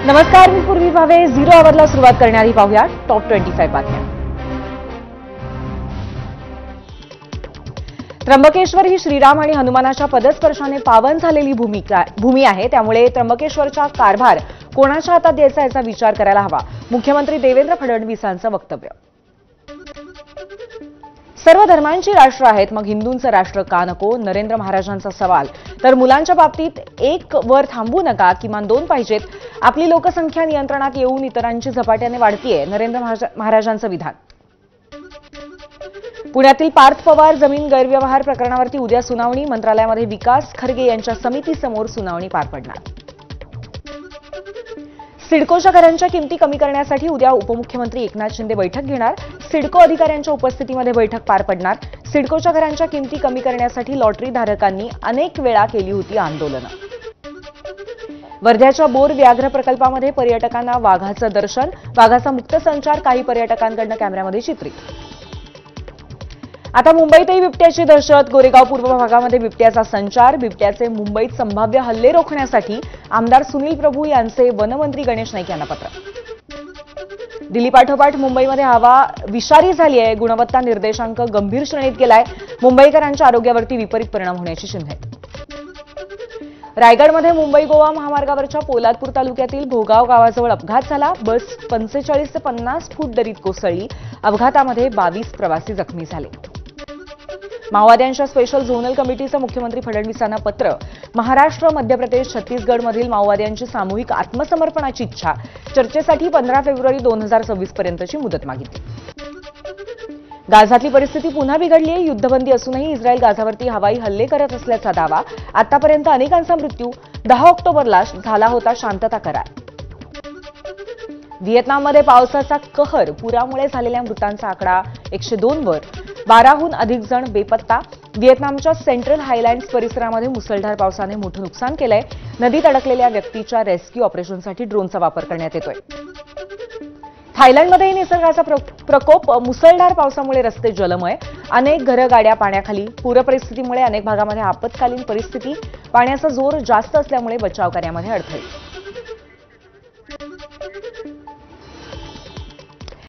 नमस्कार, मी पूर्वी भावे. 0 आवरला सुरुवात करण्याआधी पाहूया टॉप 25 बातम्या. त्र्यंबकेश्वर ही श्रीराम आणि हनुमानाच्या पदस्पर्शाने पावन झालेली भूमी आहे. त्यामुळे त्र्यंबकेश्वरचा कारभार कोणाच्या हातात द्यायचा याचा विचार करायला हवा. मुख्यमंत्री देवेंद्र फडणवीसांचं वक्तव्य. सर्व धर्मांची राष्ट्र आहेत, मग हिंदूंचं राष्ट्र का नको? नरेंद्र महाराजांचा सवाल. तर मुलांच्या बाबतीत एक वर थांबू नका, किमान 2 पाहिजेत. आपली लोकसंख्या नियंत्रणात येऊन इतरांची झपाट्याने वाढतीये, नरेंद्र महाराजांचं विधान. पुण्यातील पार्थ पवार जमीन गैरव्यवहार प्रकरणावरती उद्या सुनावणी. मंत्रालयामध्ये विकास खरगे यांच्या समितीसमोर सुनावणी पार पडणार. सिडकोच्या घरांच्या किमती कमी करण्यासाठी उद्या उपमुख्यमंत्री एकनाथ शिंदे बैठक घेणार. सिडको अधिकाऱ्यांच्या उपस्थितीमध्ये बैठक पार पडणार. सिडकोच्या घरांच्या किमती कमी करण्यासाठी लॉटरी धारकांनी अनेक वेळा केली होती आंदोलनं. वर्ध्याच्या बोर व्याघ्र प्रकल्पामध्ये पर्यटकांना वाघाचं दर्शन. वाघाचा मुक्त संचार काही पर्यटकांकडून कॅमेऱ्यामध्ये चित्रित. आता मुंबईतही बिबट्याची दहशत. गोरेगाव पूर्व भागामध्ये बिबट्याचा संचार. बिबट्याचे मुंबईत संभाव्य हल्ले रोखण्यासाठी आमदार सुनील प्रभू यांचे वनमंत्री गणेश नाईक यांना पत्र. दिल्लीपाठोपाठ मुंबईमध्ये हवा विषारी झाली आहे. गुणवत्ता निर्देशांक गंभीर श्रेणीत गेलाय. मुंबईकरांच्या आरोग्यावरती विपरीत परिणाम होण्याची चिन्ह आहेत. रायगडमध्ये मुंबई गोवा महामार्गावरच्या पोलादपूर तालुक्यातील भोगाव गावाजवळ अपघात झाला. बस 45 ते 50 फूट दरीत कोसळली. अपघातामध्ये 22 प्रवासी जखमी झाले. माओवाद्यांच्या स्पेशल झोनल कमिटीचं मुख्यमंत्री फडणवीसांना पत्र. महाराष्ट्र, मध्य प्रदेश, छत्तीसगडमधील माओवाद्यांची सामूहिक आत्मसमर्पणाची इच्छा. चर्चेसाठी 15 फेब्रुवारी 2026 पर्यंतची मुदत मागितली. गाझातली परिस्थिती पुन्हा बिघडली आहे. युद्धबंदी असूनही इस्रायल गाझावरती हवाई हल्ले करत असल्याचा दावा. आतापर्यंत अनेकांचा मृत्यू. 10 ऑक्टोबरला झाला होता शांतता करार. व्हिएतनाममध्ये पावसाचा कहर. पुरामुळे झालेल्या मृतांचा आकडा 102 वर. 12हून अधिक जण बेपत्ता. व्हिएतनामच्या सेंट्रल हायलँड्स परिसरामध्ये मुसळधार पावसाने मोठं नुकसान केलंय. नदीत अडकलेल्या व्यक्तीच्या रेस्क्यू ऑपरेशनसाठी ड्रोनचा वापर करण्यात येतोय. थायलंडमध्येही निसर्गाचा प्रकोप. मुसळधार पावसामुळे रस्ते जलमय. अनेक घरं, गाड्या पाण्याखाली. पूरपरिस्थितीमुळे अनेक भागामध्ये आपत्कालीन परिस्थिती. पाण्याचा जोर जास्त असल्यामुळे बचाव कार्यामध्ये अडथळे.